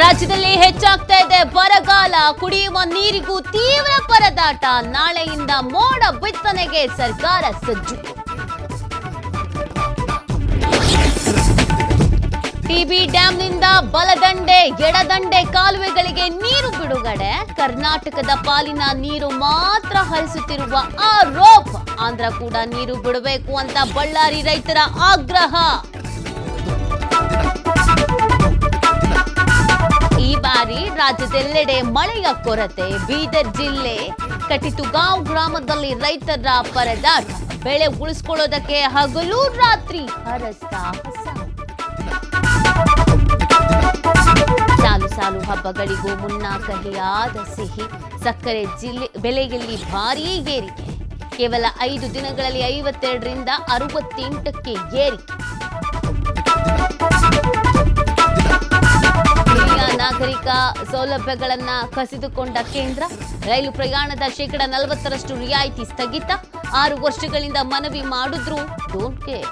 ರಾಜ್ಯದಲ್ಲಿ ಹೆಚ್ಚಾಗ್ತಾ ಇದೆ ಬರಗಾಲ, ಕುಡಿಯುವ ನೀರಿಗೂ ತೀವ್ರ ಪರದಾಟ. ನಾಳೆಯಿಂದ ಮೋಡ ಬಿತ್ತನೆಗೆ ಸರ್ಕಾರ ಸಜ್ಜು. ಟಿಬಿ ಡ್ಯಾಂನಿಂದ ಬಲದಂಡೆ ಎಡದಂಡೆ ಕಾಲುವೆಗಳಿಗೆ ನೀರು ಬಿಡುಗಡೆ. ಕರ್ನಾಟಕದ ಪಾಲಿನ ನೀರು ಮಾತ್ರ ಹರಿಸುತ್ತಿರುವ ಆರೋಪ. ಆಂಧ್ರ ಕೂಡ ನೀರು ಬಿಡಬೇಕು ಅಂತ ಬಳ್ಳಾರಿ ರೈತರ ಆಗ್ರಹ. ಈ ಬಾರಿ ರಾಜ್ಯದೆಲ್ಲೆಡೆ ಮಳೆಯ ಕೊರತೆ. ಬೀದರ್ ಜಿಲ್ಲೆ ಕಟಿತುಗಾಂವ್ ಗ್ರಾಮದಲ್ಲಿ ರೈತರ ಪರದಾಟ. ಬೆಳೆ ಉಳಿಸಿಕೊಳ್ಳೋದಕ್ಕೆ ಹಗಲು ರಾತ್ರಿ ಹರಸಾಹಸ. ಸಾಲು ಹಬ್ಬಗಳಿಗೂ ಮುನ್ನ ಕಹಿಯಾದ ಸಿಹಿ. ಸಕ್ಕರೆ ಬೆಲೆಯಲ್ಲಿ ಭಾರೀ ಏರಿಕೆ. ಕೇವಲ 5 ದಿನಗಳಲ್ಲಿ 52ರಿಂದ 68ಕ್ಕೆ ಏರಿಕೆ. ಹಿರಿಯ ನಾಗರಿಕ ಸೌಲಭ್ಯಗಳನ್ನ ಕಸಿದುಕೊಂಡ ಕೇಂದ್ರ. ರೈಲು ಪ್ರಯಾಣದ ಶೇಕಡ 40ರಷ್ಟು ರಿಯಾಯಿತಿ ಸ್ಥಗಿತ. 6 ವರ್ಷಗಳಿಂದ ಮನವಿ ಮಾಡಿದ್ರೂ ಡೋಂಟ್ ಕೇರ್.